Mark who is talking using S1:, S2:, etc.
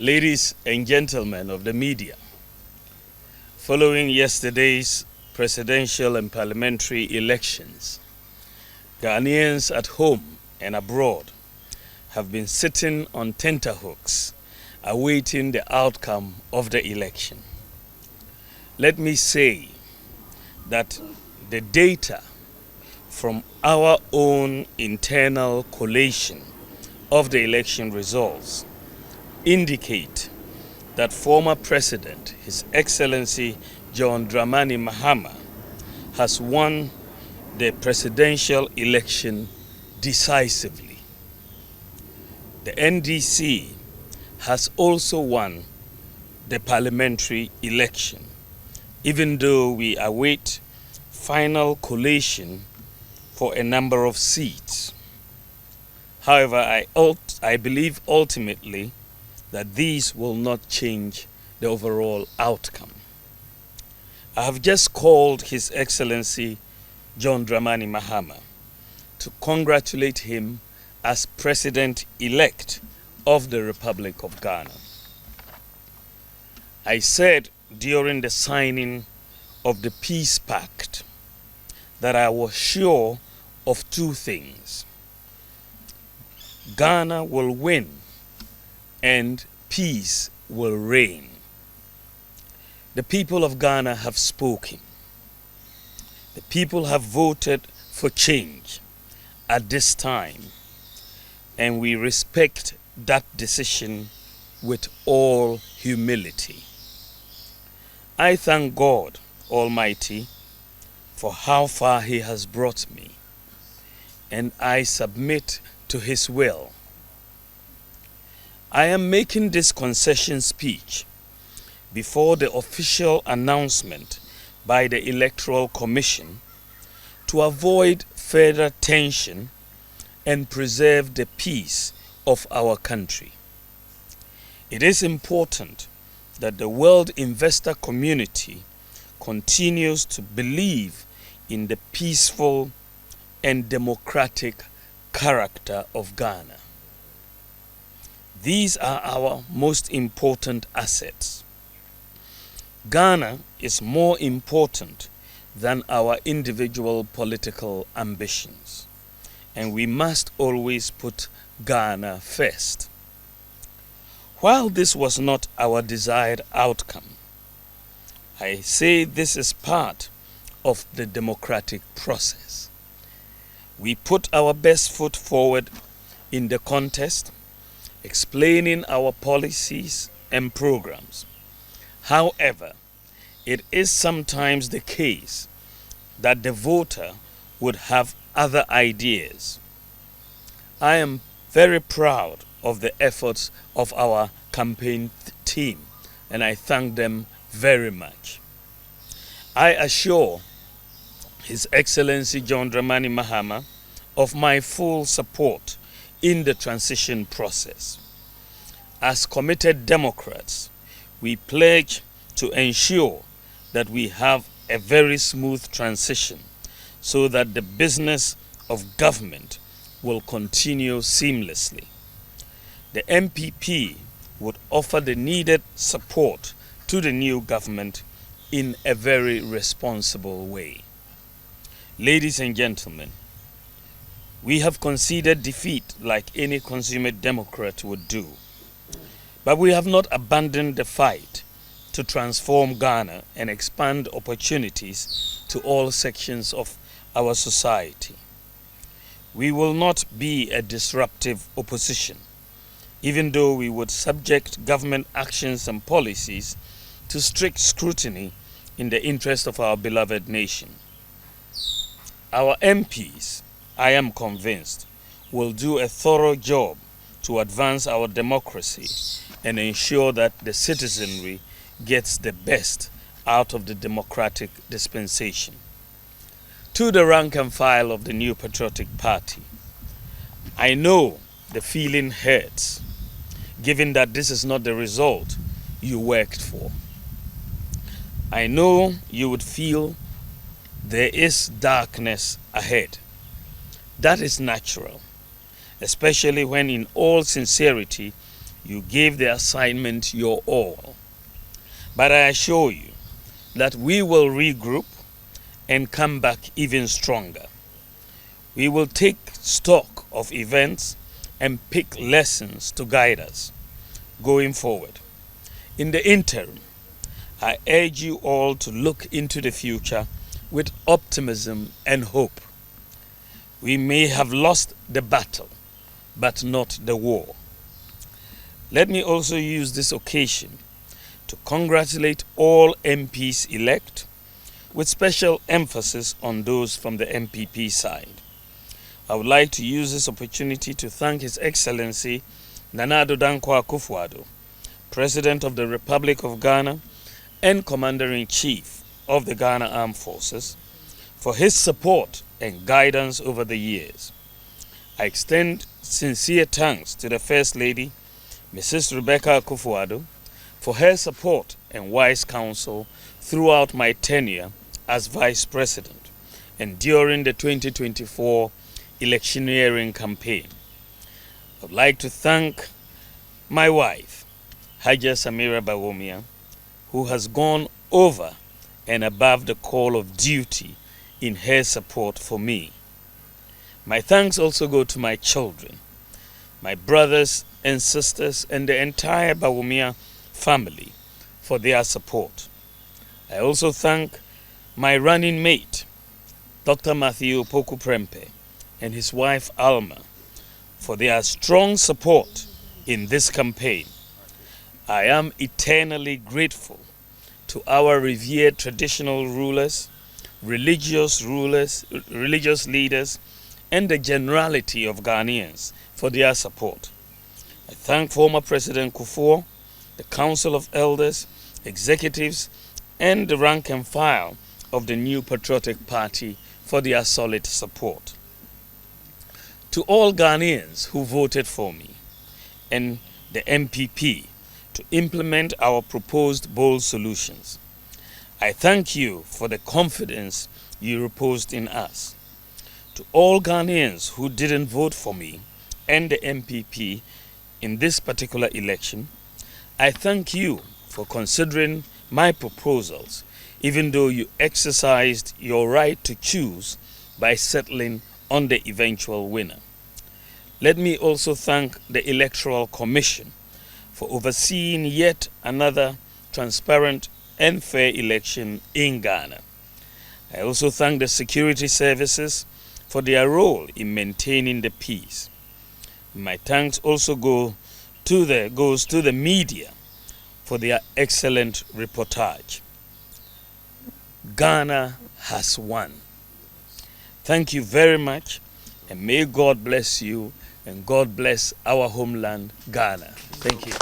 S1: Ladies and gentlemen of the media, following yesterday's presidential and parliamentary elections, Ghanaians at home and abroad have been sitting on tenterhooks awaiting the outcome of the election. Let me say that the data from our own internal collation of the election results indicate that former President, His Excellency John Dramani Mahama, has won the presidential election decisively. The NDC has also won the parliamentary election, even though we await final collation for a number of seats. However, I believe ultimately that these will not change the overall outcome. I have just called His Excellency John Dramani Mahama to congratulate him as President-elect of the Republic of Ghana. I said during the signing of the Peace Pact that I was sure of two things: Ghana will win and peace will reign. The people of Ghana have spoken. The people have voted for change at this time, and we respect that decision with all humility. I thank God Almighty for how far He has brought me, and I submit to His will. I am making this concession speech before the official announcement by the Electoral Commission to avoid further tension and preserve the peace of our country. It is important that the world investor community continues to believe in the peaceful and democratic character of Ghana. These are our most important assets. Ghana is more important than our individual political ambitions, and we must always put Ghana first. While this was not our desired outcome, I say this is part of the democratic process. We put our best foot forward in the contest, explaining our policies and programs. However, it is sometimes the case that the voter would have other ideas. I am very proud of the efforts of our campaign team, and I thank them very much. I assure His Excellency John Dramani Mahama of my full support in the transition process. As committed Democrats, we pledge to ensure that we have a very smooth transition so that the business of government will continue seamlessly. The MPP would offer the needed support to the new government in a very responsible way. Ladies and gentlemen, we have conceded defeat like any consummate Democrat would do. But we have not abandoned the fight to transform Ghana and expand opportunities to all sections of our society. We will not be a disruptive opposition, even though we would subject government actions and policies to strict scrutiny in the interest of our beloved nation. Our MPs, I am convinced, will do a thorough job to advance our democracy and ensure that the citizenry gets the best out of the democratic dispensation. To the rank and file of the New Patriotic Party, I know the feeling hurts, given that this is not the result you worked for. I know you would feel there is darkness ahead. That is natural, especially when in all sincerity you gave the assignment your all. But I assure you that we will regroup and come back even stronger. We will take stock of events and pick lessons to guide us going forward. In the interim, I urge you all to look into the future with optimism and hope. We may have lost the battle, but not the war. Let me also use this occasion to congratulate all MPs elect, with special emphasis on those from the MPP side. I would like to use this opportunity to thank His Excellency Nana Addo Dankwa Akufo-Addo, President of the Republic of Ghana and Commander-in-Chief of the Ghana Armed Forces, for his support and guidance over the years. I extend sincere thanks to the First Lady, Mrs. Rebecca Akufo-Addo, for her support and wise counsel throughout my tenure as Vice President and during the 2024 electioneering campaign. I would like to thank my wife, Haja Samira Bawumia, who has gone over and above the call of duty in her support for me. My thanks also go to my children, my brothers and sisters, and the entire Bawumia family for their support. I also thank my running mate, Dr. Matthew Opoku Prempeh, and his wife Alma, for their strong support in this campaign. I am eternally grateful to our revered traditional rulers, religious leaders, and the generality of Ghanaians for their support. I thank former President Kufuor, the Council of Elders, executives, and the rank and file of the New Patriotic Party for their solid support. To all Ghanaians who voted for me and the MPP to implement our proposed bold solutions, I thank you for the confidence you reposed in us. To all Ghanaians who didn't vote for me and the MPP in this particular election, I thank you for considering my proposals, even though you exercised your right to choose by settling on the eventual winner. Let me also thank the Electoral Commission for overseeing yet another transparent and fair election in Ghana. I also thank the security services for their role in maintaining the peace. My thanks also goes to the media for their excellent reportage. Ghana has won. Thank you very much, and may God bless you, and God bless our homeland, Ghana. Thank you.